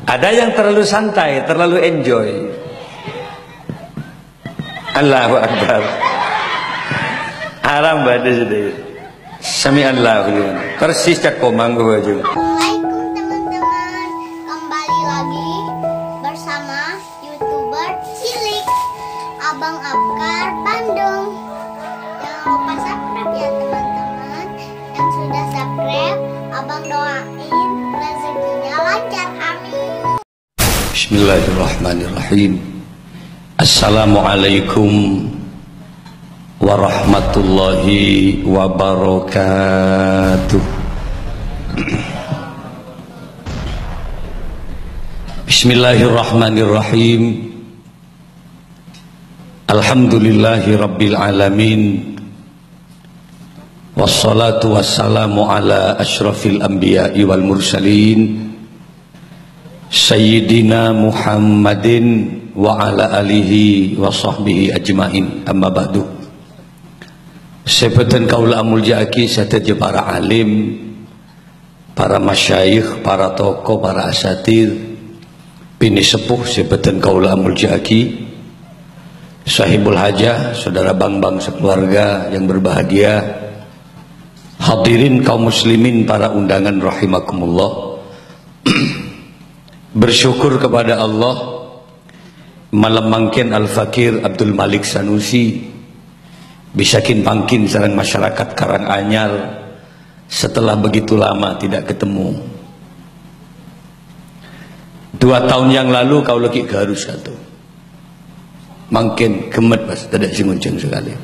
Ada yang terlalu santai, terlalu enjoy. Allahu Akbar. Haram pada sedih. Sami Allahu liman. Persis cak komang gue aja. Assalamualaikum teman-teman. Kembali lagi bersama YouTuber Cilik Abang Abkar Bandung. Jangan lupa subscribe ya teman-teman. Yang sudah subscribe, Abang doain rezekinya lancar, amin. Bismillahirrahmanirrahim. Assalamualaikum warahmatullahi wabarakatuh. Bismillahirrahmanirrahim. Alhamdulillahi rabbil alamin. Wassalatu wassalamu ala asyrafil anbiya'i wal mursalin Sayyidina Muhammadin wa ala alihi wa sahbihi ajma'in, amma ba'du. Sebutan kaula amul jaki serta para alim, para masyayikh, para tokoh, para asatir, bini sepuh sebutan kaula amul jaki, sahibul hajah, saudara bang-bang sekeluarga yang berbahagia, hadirin kaum muslimin, para undangan rahimakumullah. Bersyukur kepada Allah malam mangkin Al-Fakir Abdul Malik Sanusi bisakin pangkin sareng masyarakat Karanganyar setelah begitu lama tidak ketemu. 2 tahun yang lalu kau lagi garus satu mangkin gemet pas tidak singunceng sekali.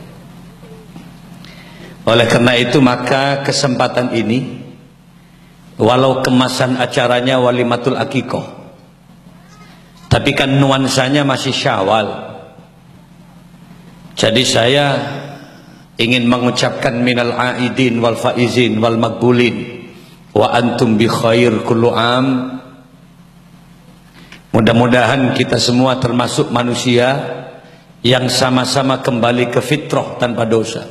Oleh karena itu maka kesempatan ini, walau kemasan acaranya walimatul akikoh, tapi kan nuansanya masih Syawal. Jadi saya ingin mengucapkan minal aidin wal faizin wal magbulin wa antum bi khair kullu am. Mudah-mudahan kita semua termasuk manusia yang sama-sama kembali ke fitrah tanpa dosa.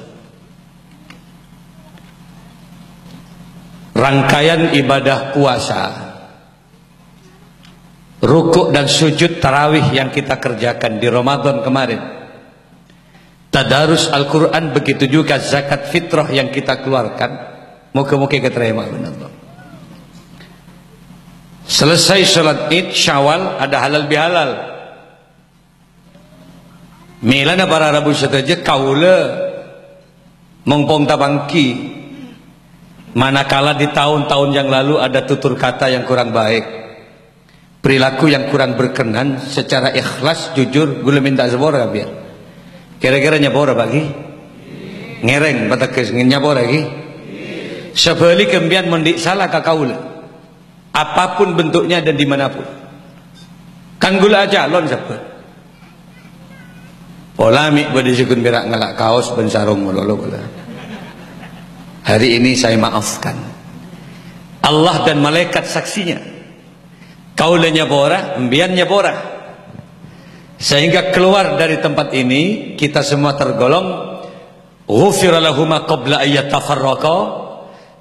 Rangkaian ibadah puasa, rukuk dan sujud tarawih yang kita kerjakan di Ramadan kemarin, tadarus Al-Quran, begitu juga zakat fitrah yang kita keluarkan, muka-muka keterima benar. Selesai sholat id Syawal, ada halal bihalal. Milana para Rabu saja kaula mengpong tabangki. Manakala di tahun-tahun yang lalu ada tutur kata yang kurang baik, perilaku yang kurang berkenan, secara ikhlas jujur gue minta sebora biar kira-kira nyabora bagi ngereng batakes nyabora lagi sebeli kembian mendik salah kakaula apapun bentuknya dan dimanapun kan gula aja lon sebel polamik berdisukun berak ngelak kaos ben sarung melolo bola. Hari ini saya maafkan. Allah dan malaikat saksinya. Kaulanya bora, embiannya bora. Sehingga keluar dari tempat ini kita semua tergolong ghufira lahuma qabla ayyatafarraqa,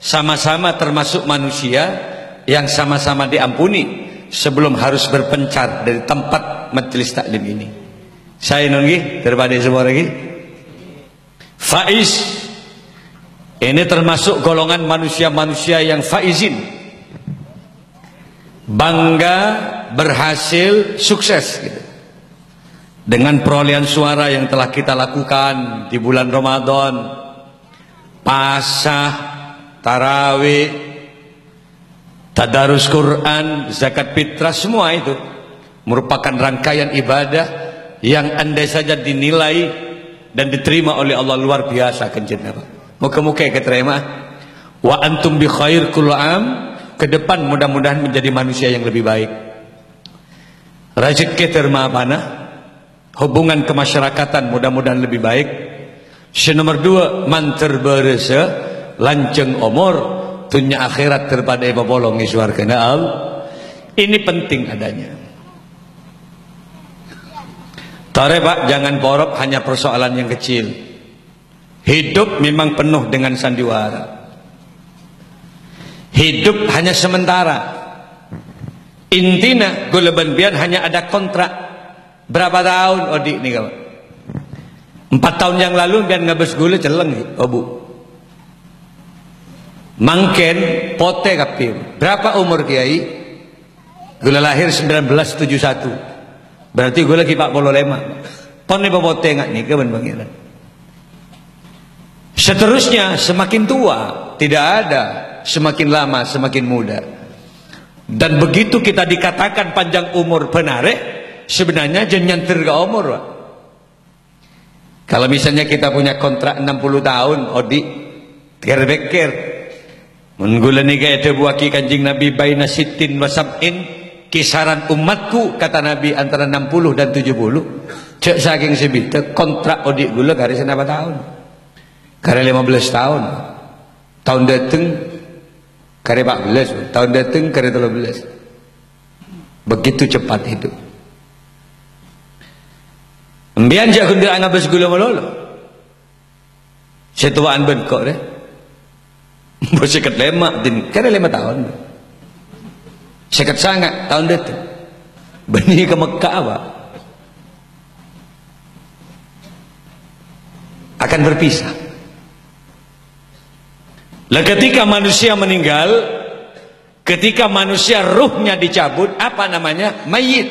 sama-sama termasuk manusia yang sama-sama diampuni sebelum harus berpencar dari tempat majelis taklim ini. Saya nunggu daripada semua lagi. Faiz, ini termasuk golongan manusia-manusia yang faizin, bangga, berhasil, sukses gitu. Dengan perolehan suara yang telah kita lakukan di bulan Ramadan, pasah, tarawih, tadarus Quran, zakat fitrah, semua itu merupakan rangkaian ibadah yang andai saja dinilai dan diterima oleh Allah luar biasa kencenah. Muka-muka keterima. Wa antum bi khair kullu am. Ke depan mudah-mudahan menjadi manusia yang lebih baik. Rezeki terma panah, hubungan kemasyarakatan mudah-mudahan lebih baik. Nomor 2, manter berese lanceng umur, dunia akhirat terpada iba bolong iswarkana al. Ini penting adanya. Tare Pak, jangan borok hanya persoalan yang kecil. Hidup memang penuh dengan sandiwara. Hidup hanya sementara. Intina gula benbian hanya ada kontrak berapa tahun odik nih kawan. 4 tahun yang lalu biar ngabes gula celeng obu. Mangken pote kapim. Berapa umur kiai? Gula lahir 1971. Berarti gula lagi 45. Pon ni pote ngak nih kawan pangeran. Seterusnya semakin tua tidak ada, semakin lama semakin muda. Dan begitu kita dikatakan panjang umur benare, sebenarnya jangan nyantir ke umur. Pak. Kalau misalnya kita punya kontrak 60 tahun, odi pikir-pikir menggula nika ada buaki kanjing Nabi baina sittin wa sab'in, kisaran umatku kata Nabi antara 60 dan 70. Cek saking sebita kontrak odi gula kari senapa tahun? Kari 15 tahun. Tahun dateng kari 14, tahun dateng kari 13. Begitu cepat hidup. Mbian jak kundir angabes gula melolo. Setuaan bengkok deh. Bersekat lemak din kari 5 tahun. Sekat sangat tahun dateng. Benih ke Mekah apa? Akan berpisah. Lah ketika manusia meninggal, ketika manusia ruhnya dicabut, apa namanya? Mayit.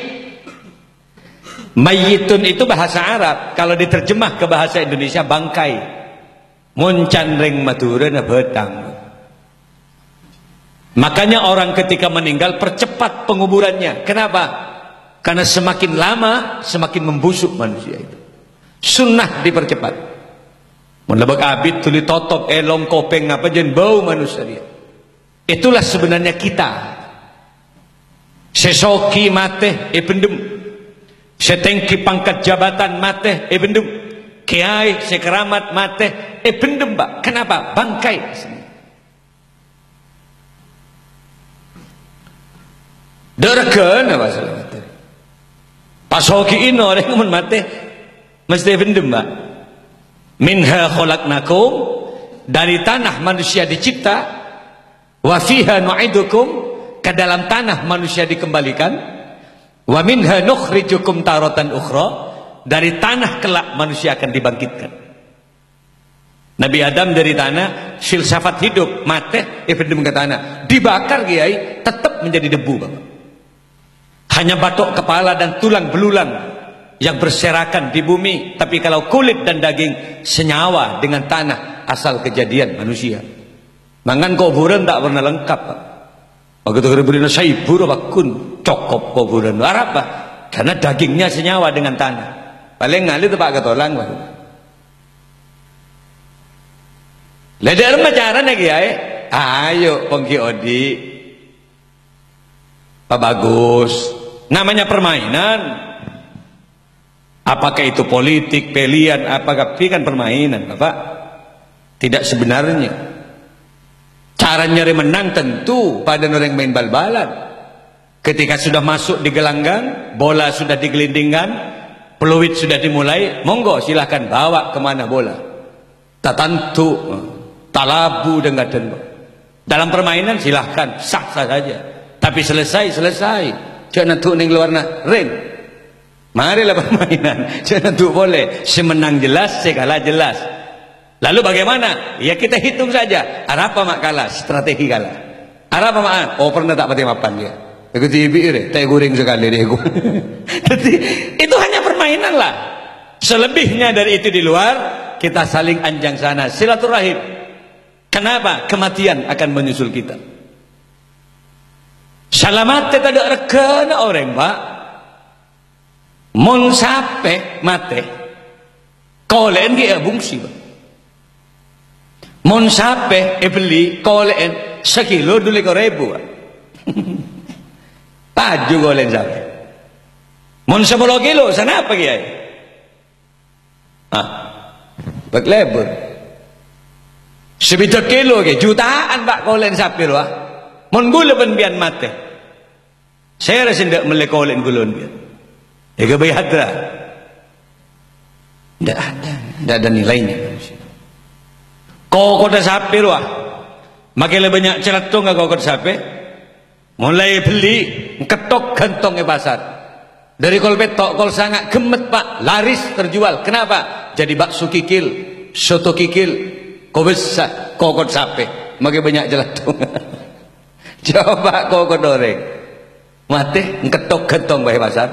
Mayitun itu bahasa Arab, kalau diterjemah ke bahasa Indonesia bangkai. Muncan ring madura na betang. Makanya orang ketika meninggal percepat penguburannya. Kenapa? Karena semakin lama semakin membusuk manusia itu. Sunnah dipercepat. Menlebak abid tuli totop elong kopeng apa jen bau manusia dia. Itulah sebenarnya kita. Sesoki mate pendem. Setengki pangkat jabatan mate pendem. Kiai sekeramat mate pendem Pak. Kenapa? Bangkai. Derakan apa salah mate. Pasoki ino orang mun mate mesti pendem Pak. Minha khalaqnakum, dari tanah manusia dicipta, wa fiha nu'idukum, ke dalam tanah manusia dikembalikan, wa minha nukhrijukum taratan ukhra, dari tanah kelak manusia akan dibangkitkan. Nabi Adam dari tanah, filsafat hidup, mate pendem ke tanah, dibakar kiai tetap menjadi debu Bapak. Hanya batok kepala dan tulang belulang yang berserakan di bumi, tapi kalau kulit dan daging senyawa dengan tanah, asal kejadian manusia. Mangan kuburan tak pernah lengkap Pak. Begitu kemudian saibur bakun cokop kuburan Arab Pak, karena dagingnya senyawa dengan tanah. Paling ngali itu Pak ketolang Pak. Leder macaran lagi ya. Ayo pengki odi. Pak bagus. Namanya permainan. Apakah itu politik, pilihan, apakah itu kan permainan Bapak? Tidak sebenarnya. Cara nyari menang tentu pada orang main bal-balan. Ketika sudah masuk di gelanggang, bola sudah digelindingkan, peluit sudah dimulai, monggo silahkan bawa kemana bola. Tatantu, talabu dengan dalam permainan silahkan, sah-sah saja. Tapi selesai. Jangan tuh ning luar ring. Marilah permainan. Jangan tuh boleh. Semenang jelas, sekalah jelas. Lalu bagaimana? Ya kita hitung saja. Apa mak kalah? Strategi kalah. Apa mak? Oh pernah tak pati mapan dia. Aku tibir, tak goreng sekali dia. Jadi itu hanya permainan lah. Selebihnya dari itu di luar, kita saling anjang sana. Silaturahim. Kenapa? Kematian akan menyusul kita. Salamat tidak ada rekana orang Pak. Mon sape mate kolen ki bungsi Pak. Mon sape beli kolen sekilo dulu ke ribu Pak. Paju kolen sape. Mon 10 kilo sana apa kiai? Bak lebur. 1 kilo ke jutaan Pak kolen sape loh. Mon gula penbian mate. Saya rasa tidak melekolen gulun biar. Ya kebayadra. Tidak ada nilainya. Kau kota sapi loh. Makin lebih banyak celat tuh nggak kau kota sapi. Mulai beli ketok gantong ke pasar. Dari kol petok kol sangat gemet pak, laris terjual. Kenapa? Jadi bakso kikil, soto kikil, kobesa, kokot sape. Makin banyak jelatung. Coba kokot goreng. Mati ketok gantong ke pasar.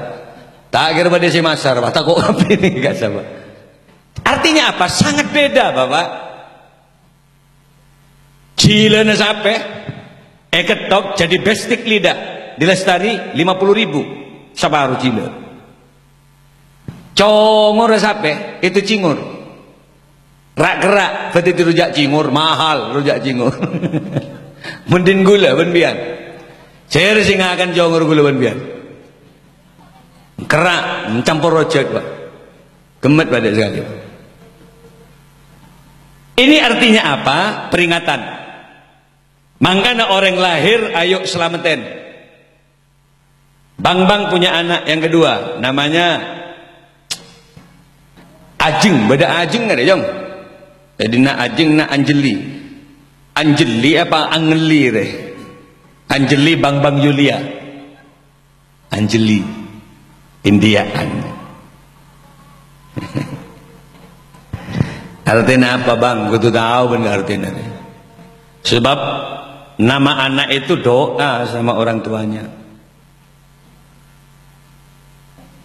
Tak kira pada si masar, tak kok api ini gak sama. Artinya apa? Sangat beda bapak. Cilana sape, ketok jadi bestik lidah. Dilestari 50.000 sabaru cila. Congor sape itu cingur. Rak gerak berarti rujak cingur mahal rujak cingur. Mending gula benbian. Saya singa akan congor gula benbian. Kerak mencampur rojak pak. Gemet pada sekali. Ini artinya apa? Peringatan. Makanya orang lahir ayo selamatin. Bang punya anak yang kedua, namanya Ajeng. Beda Ajeng nggak ada jong? Jadi nak Ajeng nak Anjeli. Anjeli apa Angeli deh? Anjeli Bang Yulia. Anjeli Indiaan. Artinya apa bang? Gue tuh tahu benar artinya. Sebab nama anak itu doa sama orang tuanya.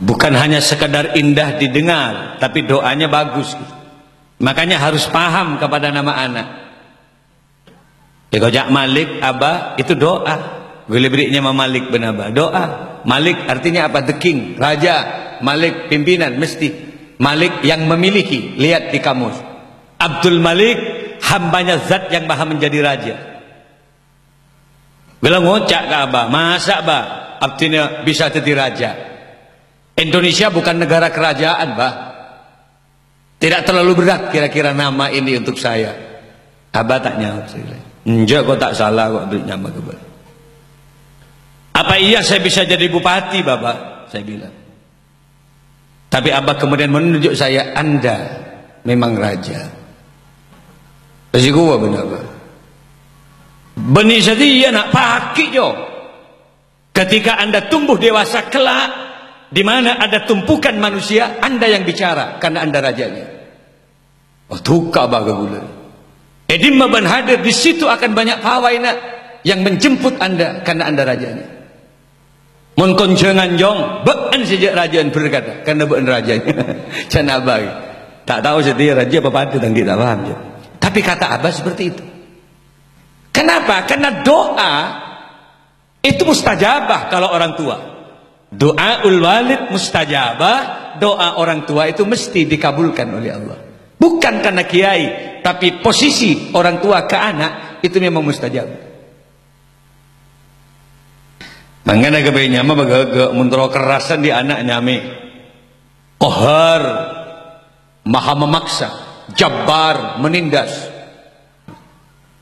Bukan hanya sekadar indah didengar, tapi doanya bagus. Makanya harus paham kepada nama anak. Kojak Malik Abah itu doa. Gue berinya Malik ben Abah. Doa. Malik artinya apa? The king, raja. Malik pimpinan mesti. Malik yang memiliki. Lihat di kamus. Abdul Malik hambanya zat yang maha menjadi raja. Bila ngocak ke Abah, masa Abah artinya bisa jadi raja. Indonesia bukan negara kerajaan bah. Tidak terlalu berat kira-kira nama ini untuk saya. Abah tak nyaut. Enggak kok tak salah kok beri nama kepada. Apa iya saya bisa jadi bupati bapak? Saya bilang. Tapi Abah kemudian menunjuk saya, Anda memang raja. Pasti gua benar bah. Benih setia nak pakai jo. Ketika Anda tumbuh dewasa kelak, di mana ada tumpukan manusia, Anda yang bicara karena Anda rajanya. Oh tukar baga gula. Edimma ban hadir di situ akan banyak pawaina yang menjemput Anda karena Anda rajanya. Mun koncengan jong, bean sejak rajaan berkata karena bean rajanya. Can Abah. Tak tahu setia raja apa pada tang tidak paham je. Tapi kata Abah seperti itu. Kenapa? Karena doa itu mustajabah kalau orang tua. Doaul walid mustajabah, doa orang tua itu mesti dikabulkan oleh Allah. Bukan karena kiai, tapi posisi orang tua ke anak itu memang mustajab. Mangana kebayanya mah bagaga muntro kerasan di anak nyame. Qahar, maha memaksa, jabbar, menindas.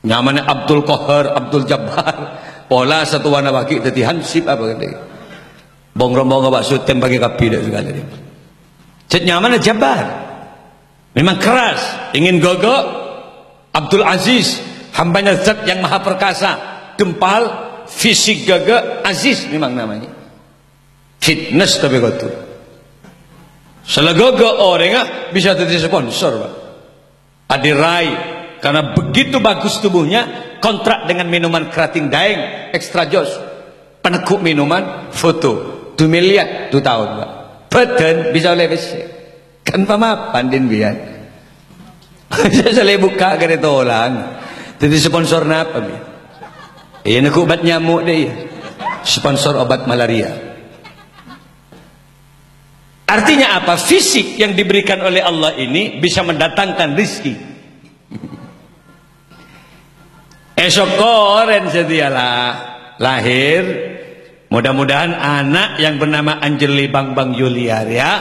Nyamane Abdul Qahar, Abdul Jabbar. Pola satu warna bagi tadi hansip apa kata. Bong-bong bak sutem bagi kapi dak segala dia. Cet nyaman Jabbar. Memang keras, ingin gogok. Abdul Aziz, hambanya zat yang maha perkasa, gempal, fisik gagak, Aziz memang namanya. Fitness tapi gotu. Selagogo orang bisa jadi sponsor, Pak. Adirai karena begitu bagus tubuhnya, kontrak dengan minuman kerating daeng ekstra jos. Penekuk minuman, foto. 2 miliar 2 tahun Pak. Badan bisa oleh besi. Kan pamapan din biar. Saya buka kena tolong. Jadi sponsor apa biar? Iya nak obat nyamuk deh. Sponsor obat malaria. Artinya apa? Fisik yang diberikan oleh Allah ini bisa mendatangkan rizki. Esok koren setialah lahir. Mudah-mudahan anak yang bernama Anjeli Bang Yuliaria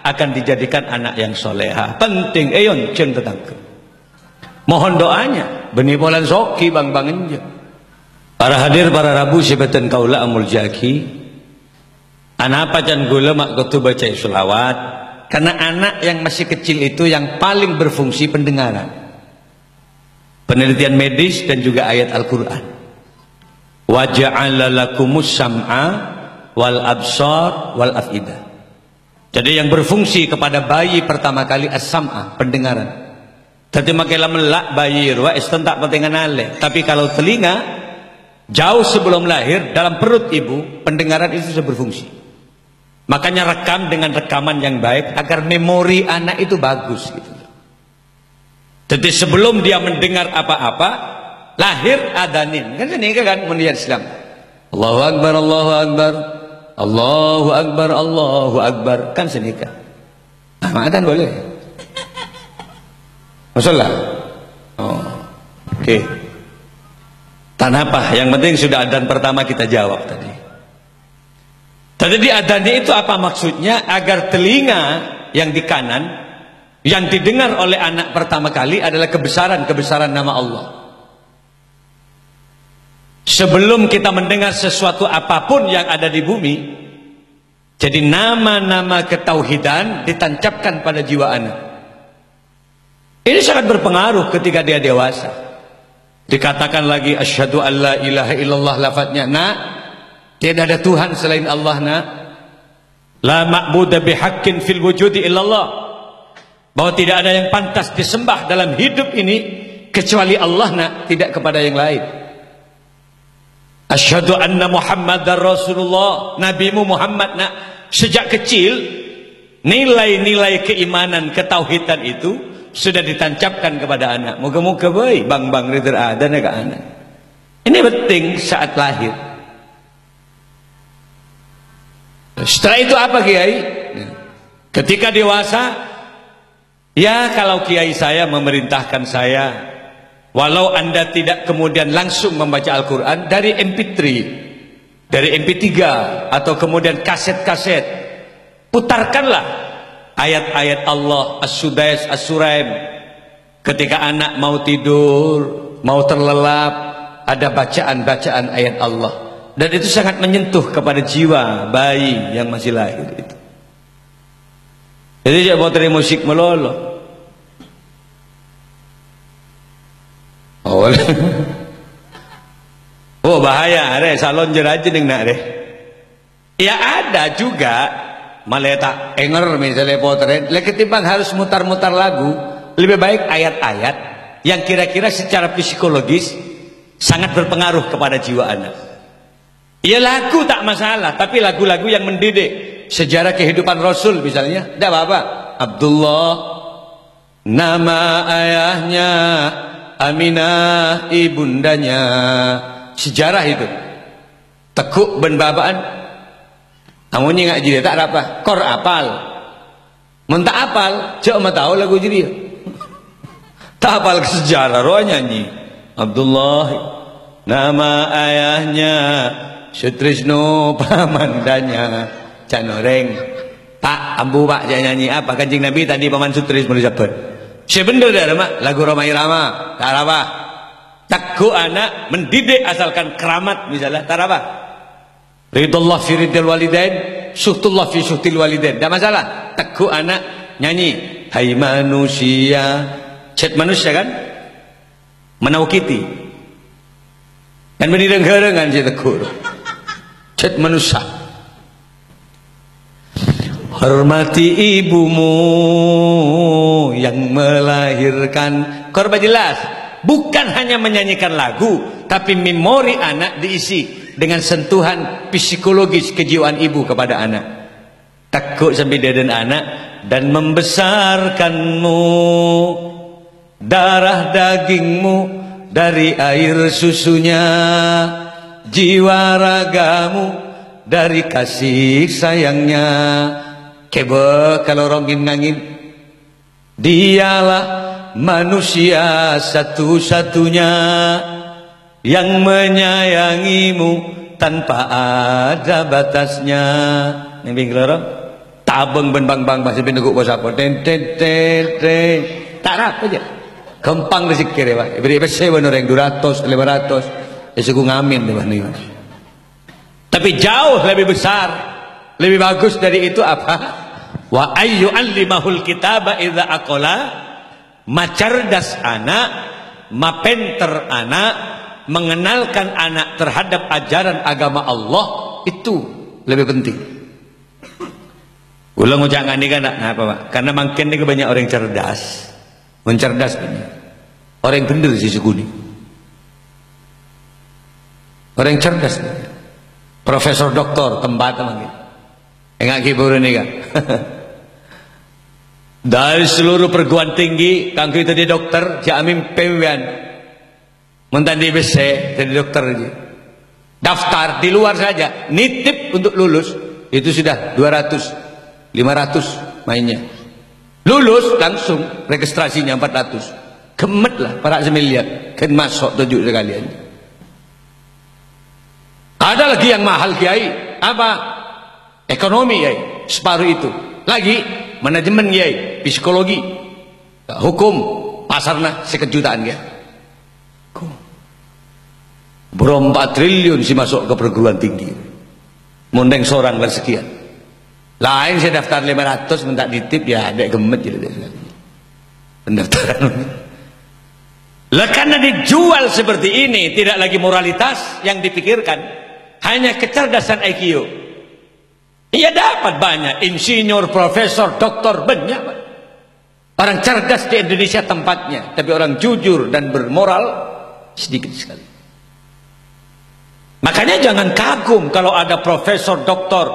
akan dijadikan anak yang soleha. Penting eyon cen tetangga. Mohon doanya. Benih polan soki Bang Enja. Para hadir para rabu sebatan kaula amul jaki. Anak apa can gula mak kutu baca selawat. Karena anak yang masih kecil itu yang paling berfungsi pendengaran. Penelitian medis dan juga ayat Al-Quran. Wa ja'ala lakumus sam'a wal absar wal afidah. Jadi yang berfungsi kepada bayi pertama kali as-sam'a, pendengaran. Tadi makilah melak bayi wa istentak pentingan ale. Tapi kalau telinga jauh sebelum lahir dalam perut ibu, pendengaran itu sudah berfungsi. Makanya rekam dengan rekaman yang baik agar memori anak itu bagus gitu. Jadi sebelum dia mendengar apa-apa, lahir adanin. Kan ini kan mendian Islam. Allahu Akbar, Allahu Akbar, Allahu Akbar, Allahu Akbar. Kan senikah. Adan boleh. Masalah. Oh. Oke. Tanah apa? Yang penting sudah adan pertama kita jawab tadi. Tadi di adannya itu apa maksudnya? Agar telinga yang di kanan yang didengar oleh anak pertama kali adalah kebesaran nama Allah. Sebelum kita mendengar sesuatu apapun yang ada di bumi, jadi nama-nama ketauhidan ditancapkan pada jiwa anak. Ini sangat berpengaruh ketika dia dewasa. Dikatakan lagi asyhadu alla ilaha illallah, lafadznya nak, tidak ada Tuhan selain Allah nak. La ma'budu bihaqqin fil wujudi illallah. Bahwa tidak ada yang pantas disembah dalam hidup ini kecuali Allah nak, tidak kepada yang lain. Asyhadu anna Muhammadar Rasulullah, nabimu Muhammad nak. Sejak kecil nilai-nilai keimanan ketauhidan itu sudah ditancapkan kepada anak. Moga-moga baik bang-bang ridher ada ke anak. Ini penting saat lahir. Setelah itu apa Kiai? Ketika dewasa, ya kalau Kiai saya memerintahkan saya, walau Anda tidak kemudian langsung membaca Al-Quran, dari MP3, dari MP3 atau kemudian kaset-kaset, putarkanlah ayat-ayat Allah, As-Sudais, As-Suraim. Ketika anak mau tidur, mau terlelap, ada bacaan-bacaan ayat Allah. Dan itu sangat menyentuh kepada jiwa bayi yang masih lahir itu. Jadi dia potri musik melolo. Oh bahaya, re salon jeraje ning nak re. Ya ada juga maleta enger misalnya potret. Lek ketimbang harus mutar-mutar lagu, lebih baik ayat-ayat yang kira-kira secara psikologis sangat berpengaruh kepada jiwa anak. Ya lagu tak masalah, tapi lagu-lagu yang mendidik, sejarah kehidupan Rasul misalnya, tidak apa-apa. Abdullah, nama ayahnya, Aminah ibundanya, sejarah itu. Tekuk ben babaan, amunnya nggak jadi tak apa, kor apal, mentak apal, cak mah tahu lagu jadi, tak apal ke sejarah, roh nyanyi. Abdullah, nama ayahnya, Sutrisno pamandanya, Canoreng. Pak, ambu pak jangan nyanyi apa? Kanjeng Nabi tadi paman Sutris merisabet. Sebenar dah mak lagu Roma Irama, tak apa. Takku anak mendidik asalkan keramat misalnya, tak apa. Ridullah fi ridil walidain, suhtullah fi suhtil walidain, tak masalah. Takku anak nyanyi, hai manusia, cet manusia kan, menaukiti. Kan menireng-herengan si tegur. Cet manusia. Hormati ibumu yang melahirkan. Korban jelas, bukan hanya menyanyikan lagu, tapi memori anak diisi dengan sentuhan psikologis kejiwaan ibu kepada anak. Takut sampai deden anak dan membesarkanmu, darah dagingmu dari air susunya, jiwa ragamu dari kasih sayangnya. Kebe kalau rongin ngangin, dialah manusia satu-satunya yang menyayangimu tanpa ada batasnya. Ning keloro tabeng ben bang masih peneguk bos apa ten ten ten ten tak apa aja gampang rezeki ya Pak. Beri sewa orang 200 500 esok ngamin deh nih. Tapi jauh lebih besar, lebih bagus dari itu apa? Wa ayyu allimahul kitaba idza aqala, macerdas anak, mapenter anak mengenalkan anak terhadap ajaran agama Allah itu lebih penting. Ulang ujangan ini kan apa Pak? Karena makin ini banyak orang cerdas, mencerdas banyak. Orang yang bener sih suku ini. Orang yang cerdas, profesor doktor tempat makin. Enggak kibur ini kan? Dari seluruh perguruan tinggi, kangku itu di dokter, jamin pembian, mentan di BC, jadi dokter aja. Daftar di luar saja, nitip untuk lulus, itu sudah 200, 500 mainnya. Lulus langsung registrasinya 400, gemet lah, para semiliar, kan masuk 7 sekalian. Ada lagi yang mahal kiai, apa? Ekonomi kiai, separuh itu. Lagi manajemen kiai, psikologi, hukum, pasarna sekejutaan ya. Bro 4 triliun sih masuk ke perguruan tinggi. Mundeng seorang dan sekian. Lain saya daftar 500 minta ditip ya ada gemet gitu. Pendaftaran. Lah karena dijual seperti ini tidak lagi moralitas yang dipikirkan. Hanya kecerdasan IQ. Ia dapat banyak insinyur, profesor, doktor, banyak orang cerdas di Indonesia tempatnya, tapi orang jujur dan bermoral sedikit sekali. Makanya jangan kagum kalau ada profesor, doktor,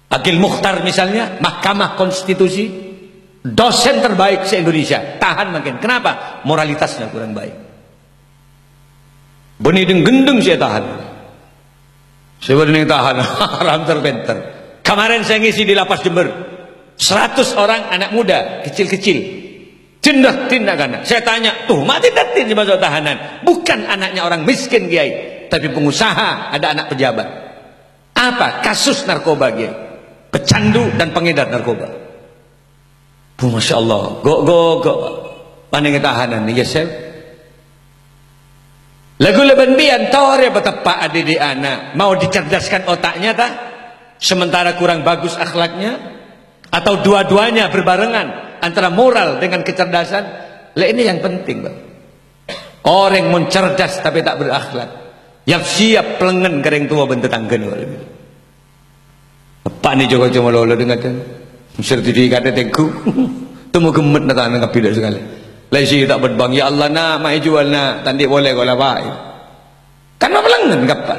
Akil Mukhtar misalnya, Mahkamah Konstitusi, dosen terbaik se-Indonesia, tahan makin. Kenapa? Moralitasnya kurang baik. Benideng gendeng saya tahan. Sebenarnya tahan haram terpenter. Kemarin saya ngisi di lapas Jember 100 orang anak muda kecil-kecil tindak anak. Saya tanya tuh mati datin di masuk tahanan, bukan anaknya orang miskin kiai, tapi pengusaha, ada anak pejabat. Apa? Kasus narkoba kiai, pecandu dan pengedar narkoba. Masya Allah, go paning tahanan nih ya saya. Lagu leban bian tore betapa adik anak mau dicerdaskan otaknya tak, sementara kurang bagus akhlaknya, atau dua-duanya berbarengan antara moral dengan kecerdasan. Lah ini yang penting Bang. Orang mau cerdas tapi tak berakhlak, yang siap pelengen kering tua bentuk tanggen. Apa nih Joko cuma lolo dengan sertifikat tengku, temu gemet nak tangan kapidak sekali. Lagi tak berbang ya Allah nak mai jual nak tandi boleh kau lapai. Karena pelengan kapa.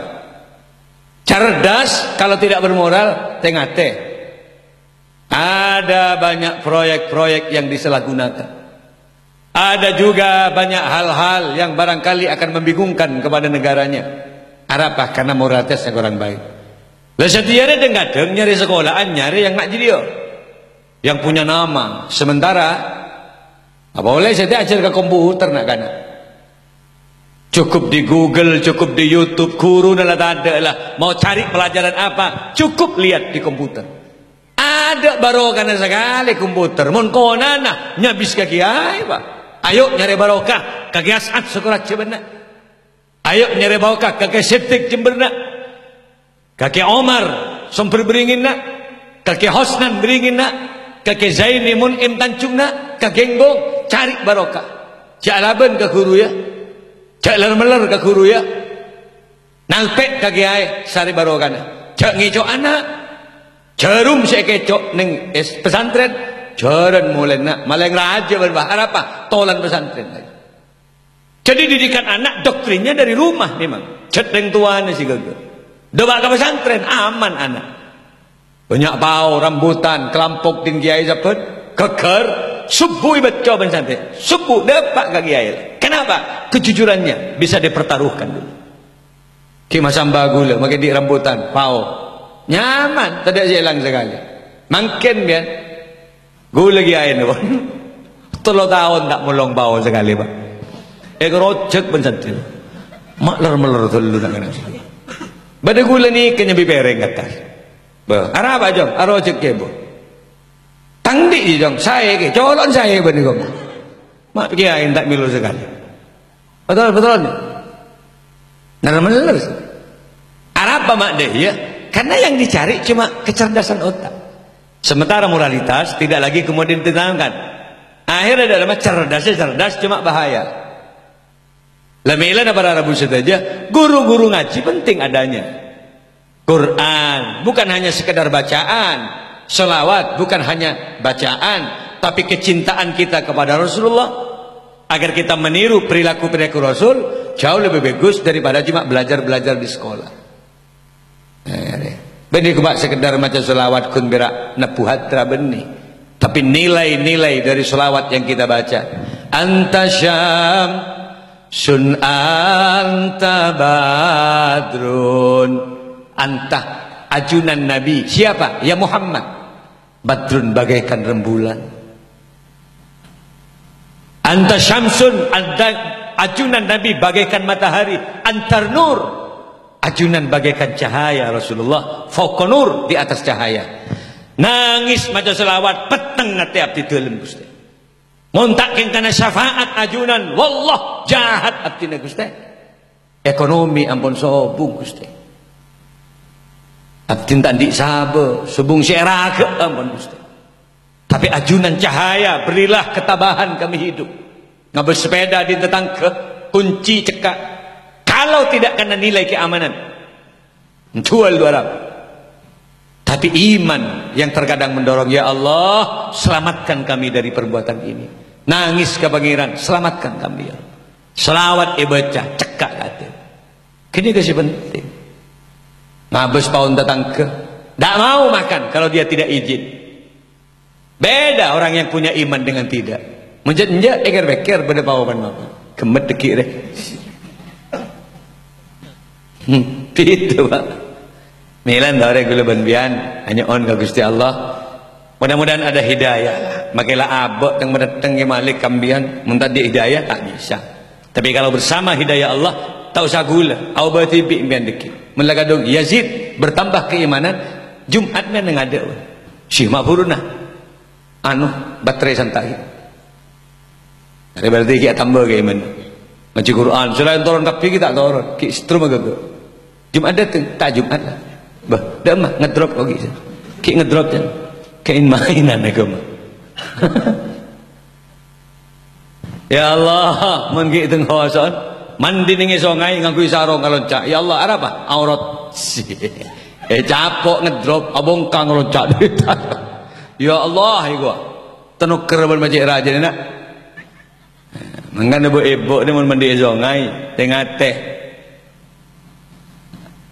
Cerdas kalau tidak bermoral tengate. Ada banyak proyek-proyek yang disalahgunakan. Ada juga banyak hal-hal yang barangkali akan membingungkan kepada negaranya. Apa? Karena moralitasnya kurang baik. Lah setiap dengar nyari sekolahan, nyari yang nak jadi dia, yang punya nama. Sementara apa boleh saya ajar ke komputer nak kana. Cukup di Google, cukup di YouTube, guru nala tak ada lah. Mau cari pelajaran apa, cukup lihat di komputer. Ada barokah sekali komputer. Mon konana nyabis kaki ai Pak. Ayo nyari barokah kaki As'ad Syukurat Jemberna. Ayo nyari barokah kaki Septik Jemberna. Kaki Omar Somper beringin nak. Kaki Hosnan beringin nak. Kaki Zaini Mun'im Tancung nak. Kaki Genggong cari barokah. Cak laban ke guru ya. Cak ler-meler ke guru ya. Nalpet kaki ai sari barokah. Cak ngicok anak. Jarum saya kecok neng pesantren. Jaran mulai nak malah raja berbahar apa? Tolan pesantren lagi. Jadi didikan anak doktrinnya dari rumah memang. Ceteng tuanya sih gagal. Doba ke pesantren aman anak. Banyak bau rambutan, kelampok tinggi air dapat, keker, subuh baca pesantren. Subuh dapat kaki air. Kenapa? Kejujurannya bisa dipertaruhkan dulu. Ki masam bagula, makai di rambutan, bau. Nyaman, tidak hilang sekali. Makin kan, gula lagi air tu. 3 tahun tak mulong bau sekali Pak. Rojek pun santai. Makler-meler dulu nak kena. Bada gula ni kena bipereng atas. Arah apa jom? Rojek ke bu. Tangdi jom. Saya ke, colon saya bani kamu. Mak kiai tak milu sekali. Betul ni. Meler-meler. Arah apa mak deh ya? Karena yang dicari cuma kecerdasan otak. Sementara moralitas tidak lagi kemudian ditanamkan. Akhirnya dalam cerdas cuma bahaya. Lamilan para Rabu saja, guru-guru ngaji penting adanya. Quran bukan hanya sekedar bacaan, selawat bukan hanya bacaan, tapi kecintaan kita kepada Rasulullah agar kita meniru perilaku-perilaku Rasul jauh lebih bagus daripada cuma belajar-belajar di sekolah. Benih kubak sekedar macam selawat kun berak napuhatra benih, tapi nilai-nilai dari selawat yang kita baca. Anta syam sun anta badrun, anta ajunan Nabi. Siapa? Ya Muhammad. Badrun bagaikan rembulan. Anta syamsun, anta ajunan Nabi bagaikan matahari. Antar nur, ajunan bagaikan cahaya Rasulullah. Fauqanur, di atas cahaya. Nangis maca selawat peteng ngati abdi dalem Gusti. Ngontakin kana syafaat ajunan, wallah jahat abdina Gusti. Ekonomi ampun sobung Gusti. Abdin tandi sabe, subung syerage ampun Gusti. Tapi ajunan cahaya, berilah ketabahan kami hidup. Ngambil sepeda di tetangga, kunci cekak. Kalau tidak karena nilai keamanan, jual 200. Tapi iman yang terkadang mendorong, ya Allah selamatkan kami dari perbuatan ini. Nangis ke pangeran, selamatkan kami ya Allah. Selawat ibadah cekak kata. Kini kasih penting. Ngabes paun tetangga, tidak mau makan kalau dia tidak izin. Beda orang yang punya iman dengan tidak. Menjat-njat eker-beker pada pawapan mama. Gemet dekik deh. Itu Pak. Milan orang gula banbian hanya on ke Gusti Allah. Mudah-mudahan ada hidayah. Makilah abok yang mendatang ke Malik kambian, muntah di hidayah tak bisa. Tapi kalau bersama hidayah Allah, tak usah gula. Au batibi imbian dekik. Melagadong Yazid bertambah keimanan. Jumatnya ngada. Syih mafuruna. Baterai santai. Ada berarti kita tambah keimanan. Ngaji Quran. Selain turun kapi kita turun. Kita setrum agak. Jumat datang tak Jumat lah. Bah, dah mah ngedrop kau gitu. Kita ngedrop kan. Kain mainan agama. Ya Allah, mengki teng khawasan. Mandi ning sungai nganggo sarung ngeloncat. Ya Allah, apa? Aurat. Capok ngedrop abong kang ngeloncat. Ya Allah, gua tenuk kerban macam raja ni nak. Mengan ibu ni mandi sungai tengah teh.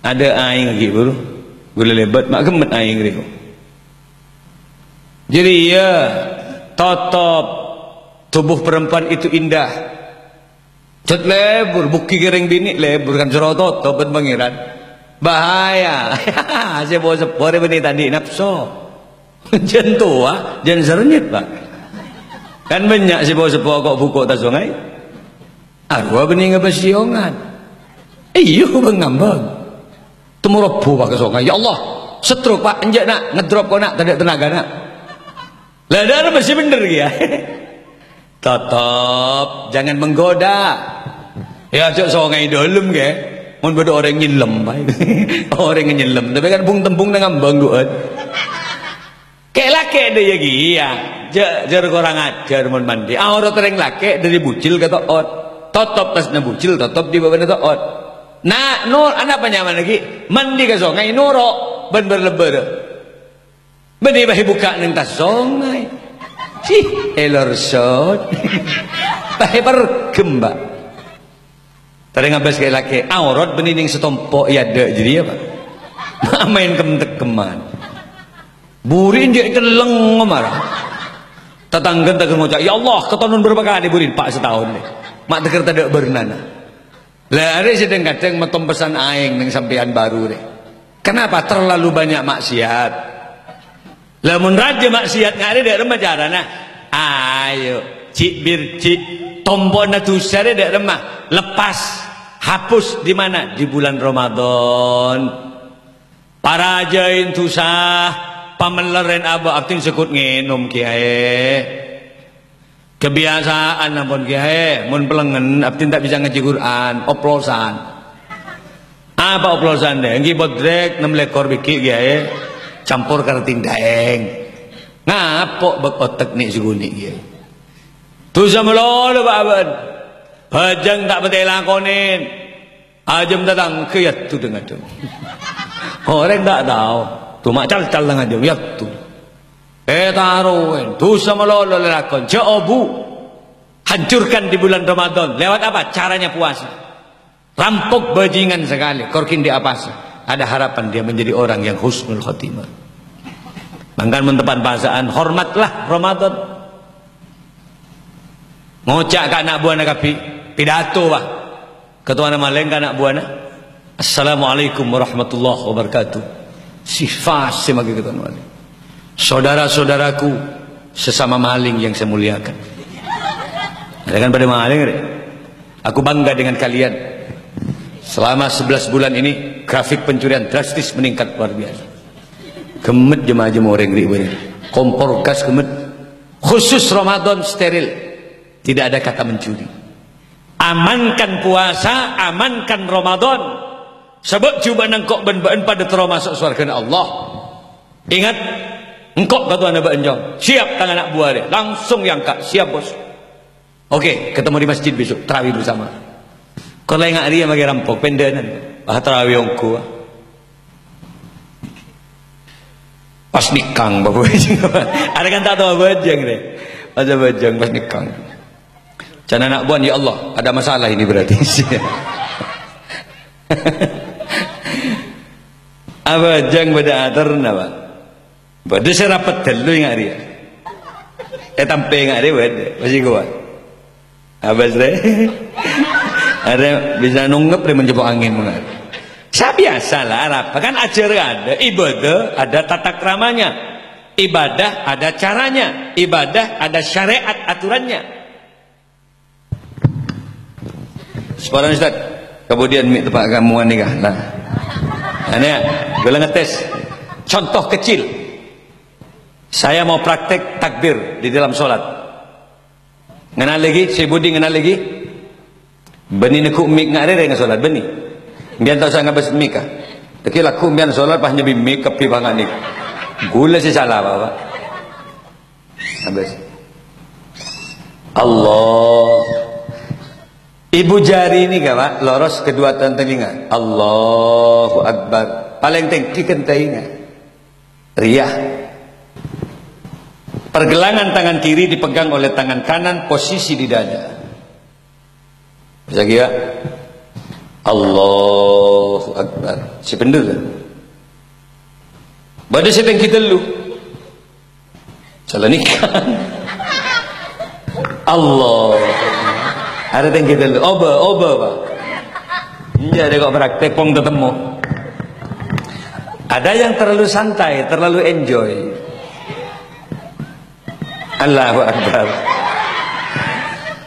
Ada air lagi bro. Gula lebat mak gemet air ni. Jadi ya, tutup tubuh perempuan itu indah. Cat lebur, buki kering bini lebur kan serotot tobat pangeran. Bahaya. Saya bawa sepore bini tadi nafsu. Jangan tua, jangan sernyit Pak. Kan banyak si bawa sepuh kok buku tas sungai. Arwah bening ngebesiongan. Iyo bengambang. Tumurabu Pak ke sungai. Ya Allah, setruk Pak, enjak nak ngedrop kau nak, tak ada tenaga nak. Lah dah masih bener ya. Tetap jangan menggoda. Ya cok sungai dalam ke. Mun bodo orang nyilem bae. Orang nyilem, tapi kan bung tembung dengan bangguan. Kayak laki ada ya gila, jar korang ajar mon mandi. Orang tereng laki dari bucil kata ot, totop tasnya bucil, totop di bawah kata ot. Nah, nur anak penyaman lagi mandi ke sungai nuro ben berlebar. Beni bahi buka neng tas sungai. Cih, elor shot. Bahi bergembak. Tereng ngabas kayak laki, aurat beni ning setompo ya ada jadi apa? Main kementekeman. Burin dia keleng marah. Tetangga tak ngucap, ya Allah, ketonun berapa kali burin Pak setahun ni. Mak teker tak bernana. Lari sedang kadang metom pesan aing neng sampean baru ni. Kenapa terlalu banyak maksiat? Lamun raja maksiat ngari dak remah carana. Ayo, cik bir cik tombol natusare dak remah. Lepas, hapus di mana? Di bulan Ramadan. Para jain tusah. Pameleren abah abting sekut ngenom kiai. Kebiasaan ampun kiai, mun pelengen abting tak bisa ngaji Quran, oplosan. Apa oplosan deh? Ngi bodrek 6 lekor biki kiai, campur karating daeng. Ngapok bek otak nih seguni kiai. Tu sama lo Pak Aban. Bajang tak betul lakonin. Ajam datang ke yatu dengan tu. Orang tak tahu. Tu mak cal-cal dengan dia yatu. Taruhin. Tu sama lolo lakon. Cobu. Hancurkan di bulan Ramadan. Lewat apa? Caranya puasa. Rampok bajingan sekali. Korkin dia apa sih? Ada harapan dia menjadi orang yang husnul khotimah. Mangkan mentepan pasaan. Hormatlah Ramadan. Ngocak ke anak buana kapi. Pidato bah. Ketua nama lain ke anak buana. Assalamualaikum warahmatullahi wabarakatuh. Sifat semagi ketua nama lain. Saudara-saudaraku sesama maling yang saya muliakan. Ada kan pada maling deh. Aku bangga dengan kalian. Selama 11 bulan ini grafik pencurian drastis meningkat luar biasa. Gemet jemaah-jemaah orang ribuan. Kompor gas gemet. Khusus Ramadan steril. Tidak ada kata mencuri. Amankan puasa, amankan Ramadan. Sebab cuba nangkok ben-ben pada termasuk surga Allah. Ingat, engkau kata anak benjong. Siap tangan anak buah dia. Langsung yang kak, siap bos. Oke, ketemu di masjid besok, tarawih bersama. Kalau ingat dia bagi rampok, pendenan. Tarawih ongku. Pas nikang, bapak bajang. Ada kan tak tahu bajang deh. Ada bajang pas nikang. Jangan anak buan, ya Allah, ada masalah ini berarti. Apa jang pada atar napa? Pada saya rapat dulu ingat dia. Tampil ingat dia pada masih kuat. Abas deh. Ada bisa nunggep dia menjebak angin mengat. Saya biasalah Arab. Kan ajar ada ibadah, ada tata keramanya. Ibadah ada caranya. Ibadah ada syariat aturannya. Sekarang Ustaz, kemudian tempat kamu nikah. Nah, ini gue ngetes. Contoh kecil. Saya mau praktek takbir di dalam sholat. Ngenal lagi, si Budi ngenal lagi. Beni nekuk mik ngare dengan sholat beni. Biar tahu saya ngabas mik. Tapi laku biar sholat pas nyebi mik kepi banget nih. Gula sih salah apa? Habis. Allah. Ibu jari ini kawan, loros kedua telinga. Allahu Akbar. Paling tinggi kan telinga. Riyah. Pergelangan tangan kiri dipegang oleh tangan kanan, posisi di dada. Bisa kira? Allahu Akbar. Si pendul. Pada saya tinggi dulu. Salah nikah. Allah. Ada tinggi dulu. Oba pak. Jadi kok praktek pong ketemu. Ada yang terlalu santai, terlalu enjoy. Allahu Akbar.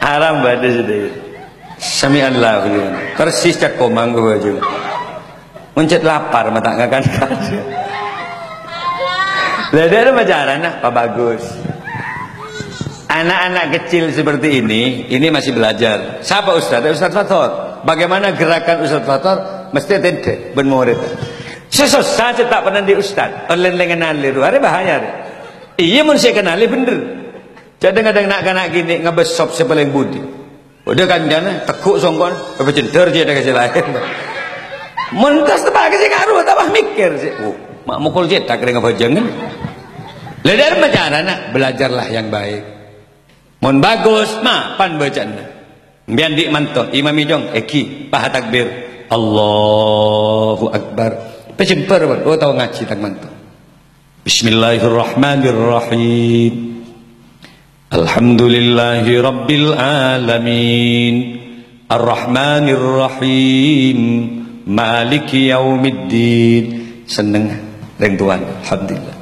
Haram pada sedih. Sami Allahu. Persis cak komang gue baju. Mencet lapar mata ngakan kaca. Lalu ada pacaran nah, Pak bagus. Anak-anak kecil seperti ini masih belajar. Siapa Ustaz? Ustaz Fathor. Bagaimana gerakan Ustaz Fathor? Mesti tende ben murid. Sesusah saya tak pernah di Ustaz. Online dengan nali itu, ada bahaya. Iya mun saya kenali bener. Jadi kadang nak gini ngebesop sepaling budi. Udah kan jana tekuk songkon, apa cender je ada kasih lain. Mun tas tebak kasih ngaruh tambah mikir sih. Mak mukul cetak dengan bajangan. Ledar pacaran nak belajarlah yang baik. Mun bagus, pan bacaan. Biar di manto, imam ijong, eki, paha takbir. Allahu Akbar. Pecimper, oh tahu ngaji tak manto. Bismillahirrahmanirrahim. Alhamdulillahi Rabbil Alamin. Ar-Rahmanirrahim. Maliki Yaumiddin. Seneng, reng tuan. Alhamdulillah.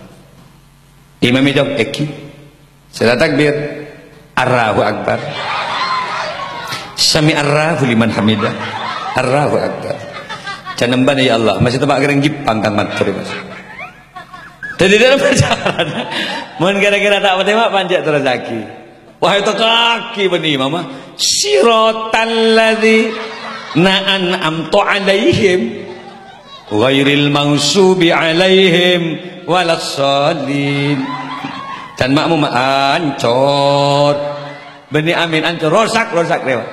Imam ijong, eki. Salah takbir. Allahu Akbar. Sami Allahu liman hamidah. Allahu Akbar. Jangan bani ya Allah. Masih tempat gereng Jepang kang matur mas. Jadi dalam pacaran, mohon kira-kira tak bertema panjat terzaki. Wah itu kaki bani mama. Siratal ladzi na'an'amtu alaihim ghairil maghsubi alaihim walassallin. Dan makmu ancor. Bani amin ancor rosak lewat.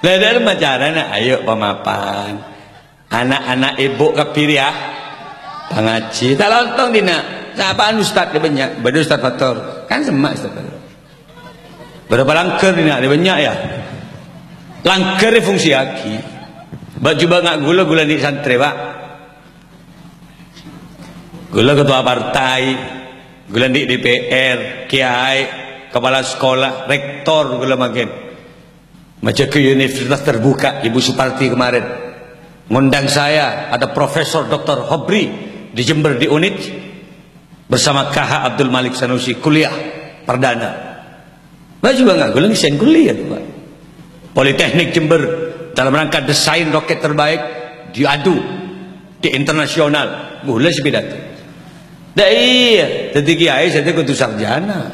Lalu macam ayo pemapan. Anak-anak ibu kapiriah pengaji. Tak lontong dina. Sapaan ustaz dia banyak. Bada ustaz Fatur. Kan semak ustaz Fatur. Berapa langkar dina dia banyak ya. Langkar dia fungsi aki. Bak cuba ngak gula di santri pak. Gula ketua partai, gula di DPR, kiai, kepala sekolah, rektor gula makin. Macam ke universitas terbuka Ibu Suparti kemarin ngundang saya, ada Profesor Dr. Hobri di Jember di UNIT bersama KH Abdul Malik Sanusi kuliah perdana. Bah juga nggak gula ngisian kuliah tuh pak. Politeknik Jember dalam rangka desain roket terbaik diadu di internasional. Gula sepidato. Dah iya, tadi kiai saya kudu sarjana.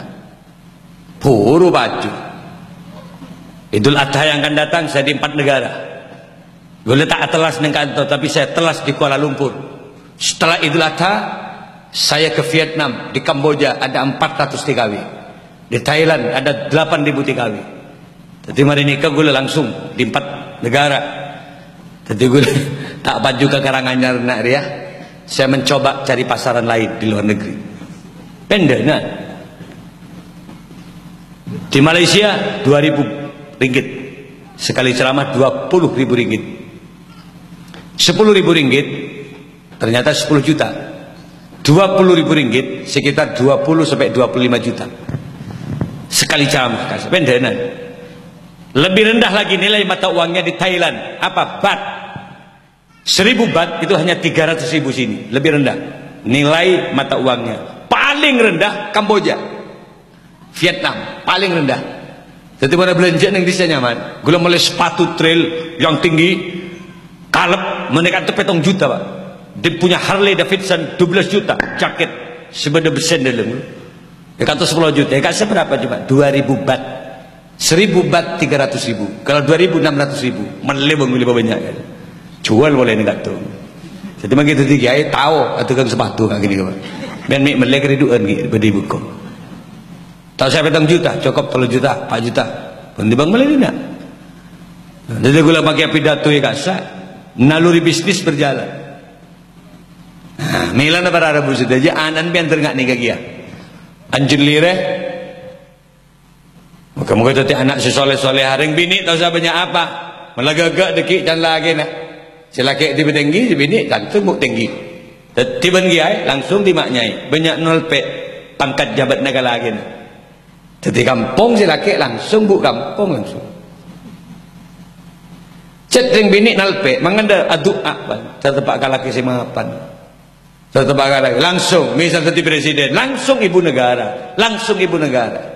Puru baju. Idul Adha yang akan datang saya di 4 negara. Gue tak telas neng kantor, tapi saya telas di Kuala Lumpur. Setelah Idul Adha saya ke Vietnam, di Kamboja ada 400 TKW, di Thailand ada 8.000 TKW. Jadi mari nikah gue langsung di 4 negara. Jadi gue tak baju ke Karanganyar nak ya. Saya mencoba cari pasaran lain di luar negeri. Pendana. Di Malaysia 2.000 ringgit sekali ceramah, 20.000 ringgit. 10.000 ringgit ternyata 10 juta. 20.000 ringgit sekitar 20 sampai 25 juta sekali ceramah. Pendenan. Lebih rendah lagi nilai mata uangnya di Thailand. Apa? Baht. 1.000 baht itu hanya 300.000 sini. Lebih rendah nilai mata uangnya. Paling rendah Kamboja, Vietnam paling rendah. Jadi pada belanja yang bisa nyaman. Gula mulai sepatu trail yang tinggi, kalep menekan tu petong juta pak. Dia punya Harley Davidson 12 juta, jaket sebenar besen dalam. Dia kata 10 juta. Dia kata berapa coba? 2.000 baht. 1.000 baht 300.000. Kalau 2.000 600.000. Melebang banyak kan. Jual boleh ni kata. Jadi mungkin itu tiga. Tahu atau kan sepatu kayak gini pak. Ben mik melek riduan gitu pada buku. Tahu saya petang juta, cukup 3 juta, 4 juta. Pun di bank Malaysia tidak. Jadi gula pakai pidato yang kasar, naluri bisnis berjalan. Nah, Milan apa ada buset aja, anan biar terngak nih kaki ya. Anjir lire. Moga-moga tadi anak sesoleh-soleh haring bini tahu saya banyak apa. Melagak dekik dan lagi nak. Selaki tiba tinggi, bini langsung buk tinggi. Tiba tinggi langsung dimaknyai. Banyak nolpek pangkat jabat negara lagi nak. Jadi kampung si laki langsung bu kampung langsung. Cetring bini nalpe, manganda aduk apa? Tertepak laki si mapan. Tertepak laki langsung, misal jadi presiden, langsung ibu negara, langsung ibu negara.